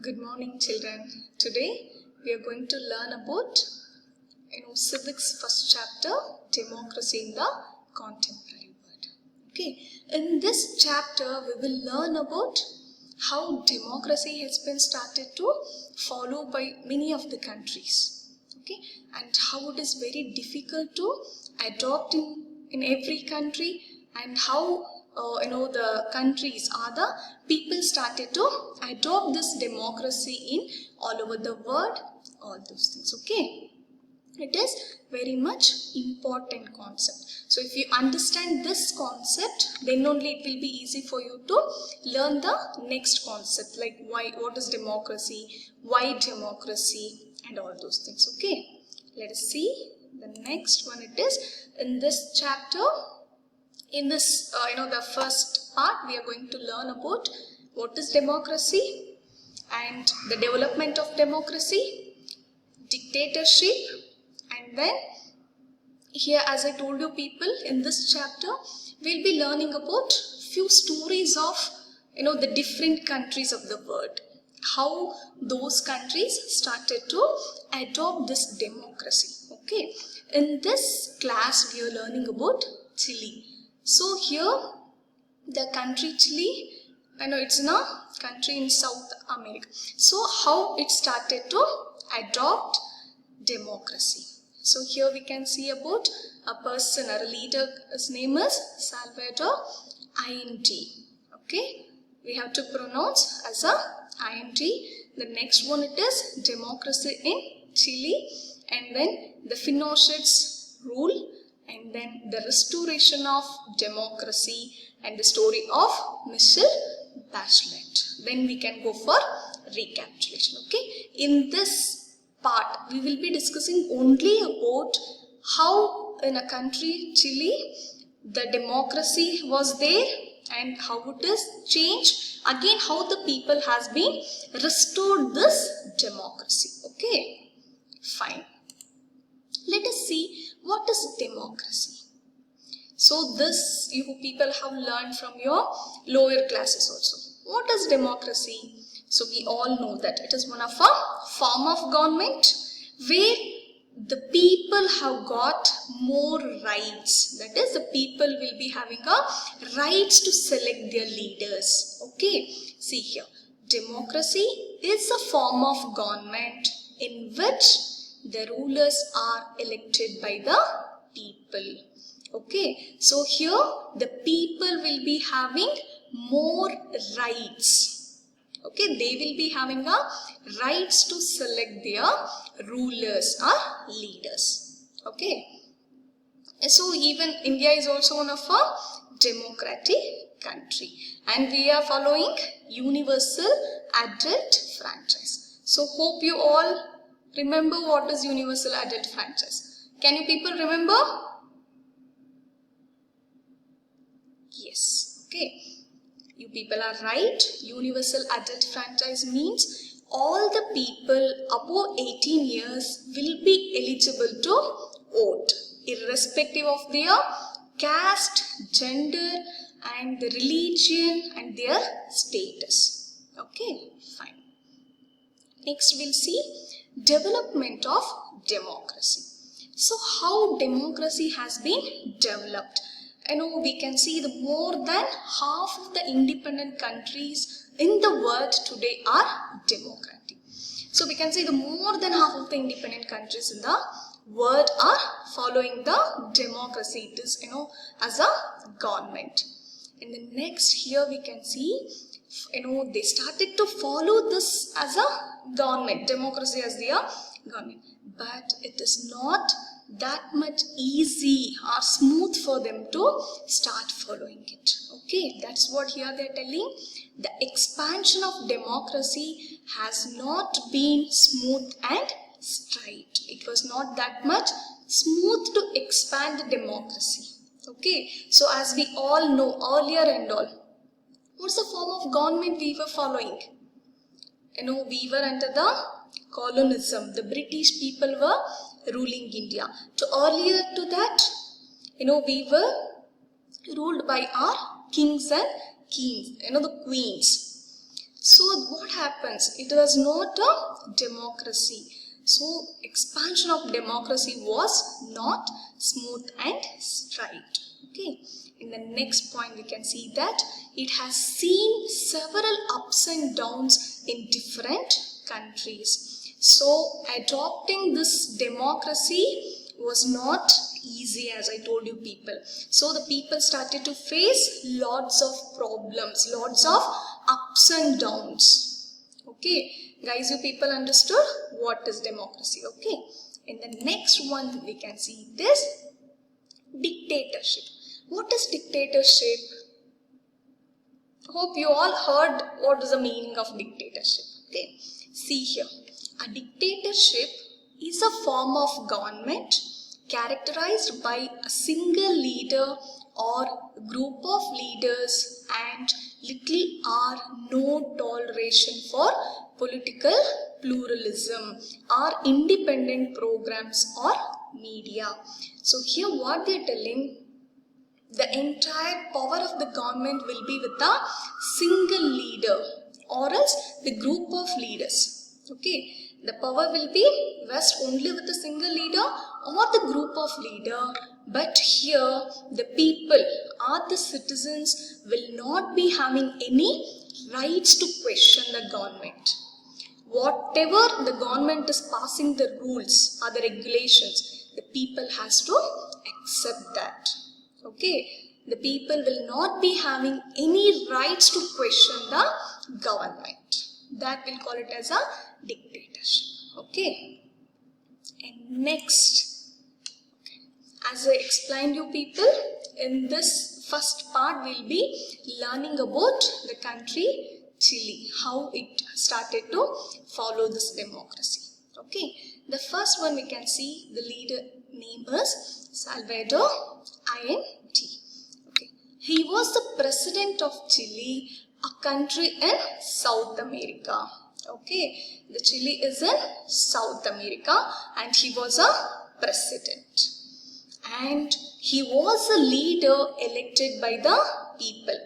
Good morning, children. Today we are going to learn about civics first chapter, democracy in the contemporary world. Okay, in this chapter we will learn about how democracy has been started to follow by many of the countries. Okay, and how it is very difficult to adopt in every country, and how the countries are the people started to adopt this democracy in all over the world, all those things. Okay, it is very much important concept. So if you understand this concept, then only it will be easy for you to learn the next concept, like what is democracy, why democracy, and all those things. Okay, let us see the next one. It is in this chapter. In this, the first part, we are going to learn about what is democracy and the development of democracy, dictatorship, and then here, as I told you people, in this chapter, we'll be learning about few stories of, the different countries of the world, how those countries started to adopt this democracy. Okay, in this class, we are learning about Chile. So here, the country Chile, it's a country in South America. So how it started to adopt democracy. So here we can see about a person or a leader. His name is Salvador Allende. Okay, we have to pronounce as a Allende. The next one, it is democracy in Chile, and then the Pinochet's rule, and then the restoration of democracy, and the story of Michelle Bachelet. Then we can go for recapitulation. Okay, in this part we will be discussing only about how in a country Chile the democracy was there and how it is changed, again how the people has been restored this democracy. Okay, fine. Let us see what is democracy. So this you people have learned from your lower classes also. What is democracy? So we all know that it is one of a form of government where the people have got more rights. That is, the people will be having a rights to select their leaders. Okay, see here, democracy is a form of government in which the rulers are elected by the people. Okay, so here the people will be having more rights. Okay, they will be having a rights to select their rulers or leaders. Okay, so even India is also one of a democratic country, and we are following universal adult franchise. So hope you all remember what is universal adult franchise. Can you people remember? Yes. Okay, you people are right. Universal adult franchise means all the people above 18 years will be eligible to vote, irrespective of their caste, gender, and the religion and their status. Okay, fine. Next we'll see development of democracy. So how democracy has been developed. We can see the more than half of the independent countries in the world today are democratic. So we can say the more than half of the independent countries in the world are following the democracy. It is, as a government. In the next here we can see, they started to follow this as a government, democracy as their government. But it is not that much easy or smooth for them to start following it. Okay, that's what here they're telling. The expansion of democracy has not been smooth and straight. It was not that much smooth to expand the democracy. Okay, so as we all know earlier and all, what's the form of government we were following? We were under the colonialism. The British people were ruling India. So earlier to that, we were ruled by our kings and queens, the queens. So what happens? It was not a democracy. So expansion of democracy was not smooth and straight. Okay. In the next point we can see that it has seen several ups and downs in different countries. So adopting this democracy was not easy, as I told you people. So the people started to face lots of problems, lots of ups and downs. Okay, guys, you people understood what is democracy. Okay, in the next one we can see this dictatorship. What is dictatorship? Hope you all heard what is the meaning of dictatorship. Okay, see here, a dictatorship is a form of government characterized by a single leader or group of leaders and little or no toleration for political pluralism or independent programs or media. So here what they are telling, the entire power of the government will be with a single leader or else the group of leaders. Okay, the power will be vest only with a single leader or the group of leader, but here the people or the citizens will not be having any rights to question the government. Whatever the government is passing the rules or the regulations, the people has to accept that. Okay, the people will not be having any rights to question the government. That will call it as a dictatorship. Okay, and next, okay, as I explained you people, in this first part we'll be learning about the country Chile, how it started to follow this democracy. Okay, the first one we can see the leader name is Salvador Allende. Okay, he was the president of Chile, a country in South America. Okay, the Chile is in South America and he was a president. And he was a leader elected by the people.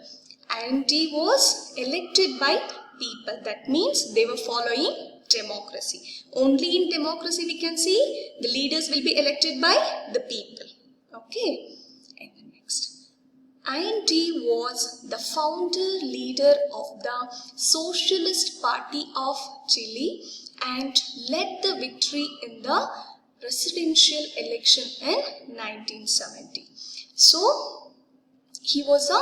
And he was elected by people. That means they were following democracy. Only in democracy we can see the leaders will be elected by the people. Okay. And the next. Allende was the founder leader of the Socialist Party of Chile and led the victory in the presidential election in 1970. So, he was a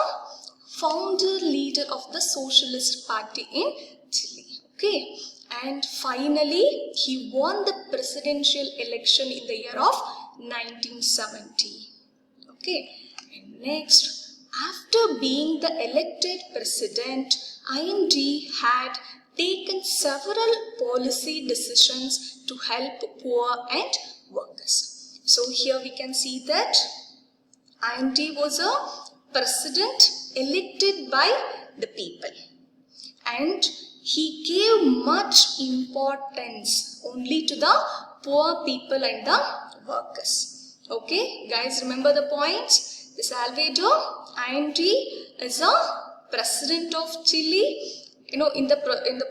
founder leader of the Socialist Party in Chile. Okay, and finally he won the presidential election in the year of 1970. Okay, and next, after being the elected president, Allende had taken several policy decisions to help poor and workers. So here we can see that Allende was a president elected by the people and he gave much importance only to the poor people and the workers. Okay, guys, remember the points. The Salvador Allende is a president of Chile. You know, in the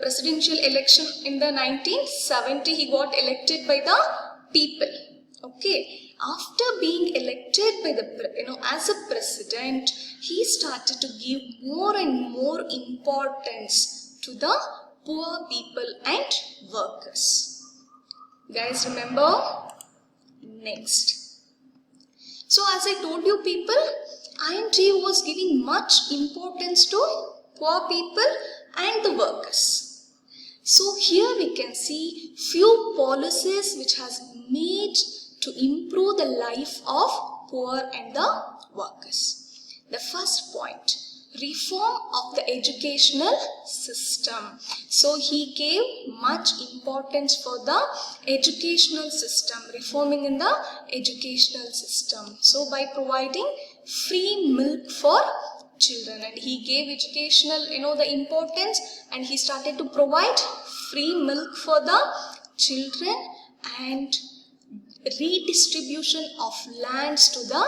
presidential election in the 1970, he got elected by the people. Okay, after being elected by the as a president, he started to give more and more importance to the poor people and workers. Guys, remember? Next. So as I told you people, Allende was giving much importance to poor people and the workers. So here we can see few policies which has made to improve the life of poor and the workers. The first point, reform of the educational system. So he gave much importance for the educational system, reforming in the educational system. So by providing free milk for children, and he gave educational, the importance, and he started to provide free milk for the children and redistribution of lands to the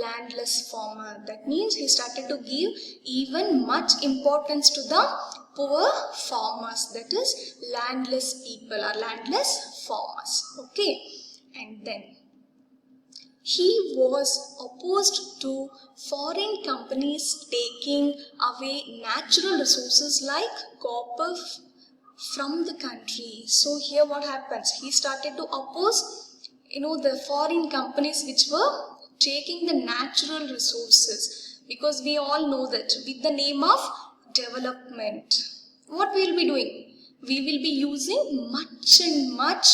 landless farmer. That means he started to give even much importance to the poor farmers, that is landless people or landless farmers. Okay, and then he was opposed to foreign companies taking away natural resources like copper from the country. So here what happens? He started to oppose, the foreign companies which were taking the natural resources, because we all know that with the name of development, what we will be doing? We will be using much and much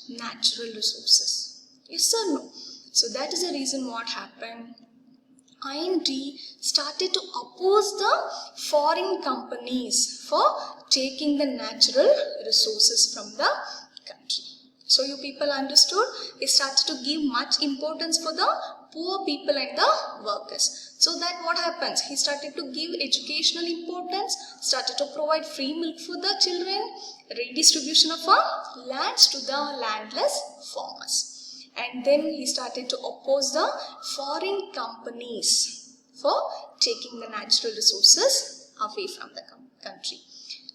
natural resources. Yes or no? So that is the reason what happened. IND started to oppose the foreign companies for taking the natural resources from the country. So you people understood? He started to give much importance for the poor people and the workers. So that what happens? He started to give educational importance, started to provide free milk for the children, redistribution of lands to the landless farmers. And then he started to oppose the foreign companies for taking the natural resources away from the country.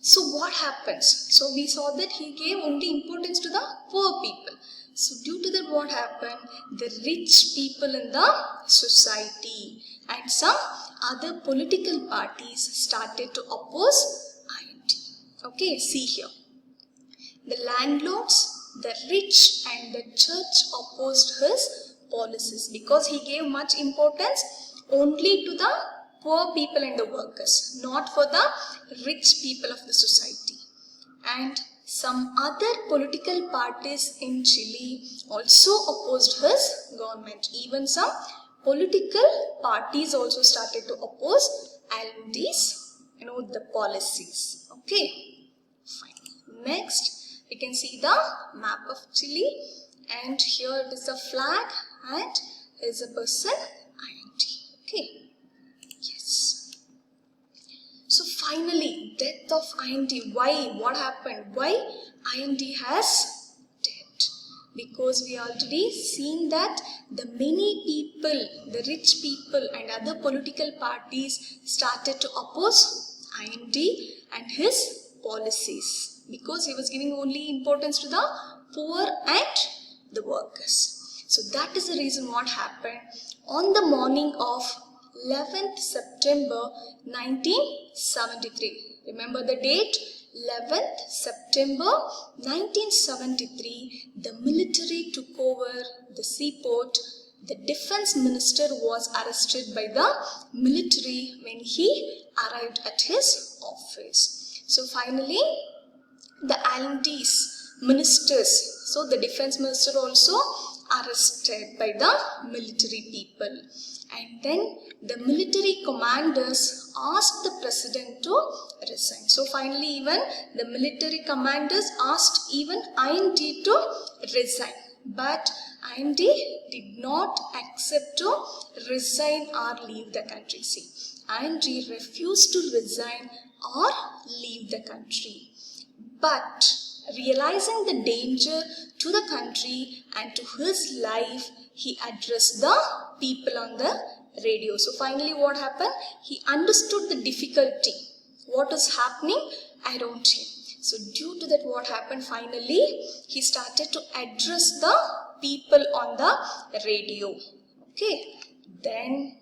So what happens? So we saw that he gave only importance to the poor people. So due to that what happened? The rich people in the society and some other political parties started to oppose IND. Okay, see here. The landlords, the rich and the church opposed his policies because he gave much importance only to the poor people and the workers, not for the rich people of the society. And some other political parties in Chile also opposed his government. Even some political parties also started to oppose Allende's, the policies. Okay, fine. Next, we can see the map of Chile, and here it is a flag and is a person IND. Okay, yes. So finally, death of IND. Why? What happened? Why IND has dead? Because we already seen that the many people, the rich people and other political parties started to oppose IND and his policies, because he was giving only importance to the poor and the workers. So that is the reason what happened. On the morning of 11th September 1973. Remember the date? 11th September 1973. The military took over the seaport. The defense minister was arrested by the military when he arrived at his office. So finally, the Allende's ministers, so the defense minister also arrested by the military people. And then the military commanders asked the president to resign. So finally even the military commanders asked even IND to resign. But IND did not accept to resign or leave the country. See, IND refused to resign or leave the country. But realizing the danger to the country and to his life, he addressed the people on the radio. So finally what happened? He understood the difficulty, what is happening around him. So due to that what happened? Finally he started to address the people on the radio. Okay, then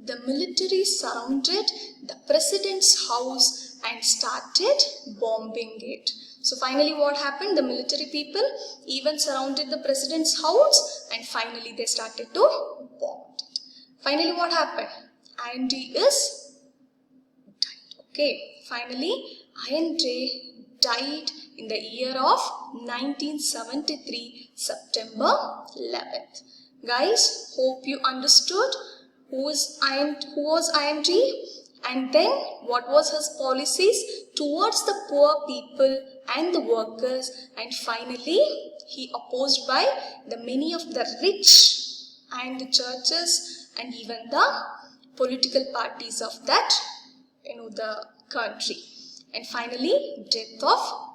the military surrounded the president's house and started bombing it. So finally what happened? The military people even surrounded the president's house and finally they started to bomb it. Finally what happened? IND is died. Okay, finally IND died in the year of 1973, September 11th. Guys, hope you understood who was IND, and then what was his policies towards the poor people and the workers, and finally he opposed by the many of the rich and the churches and even the political parties of that the country. And finally death of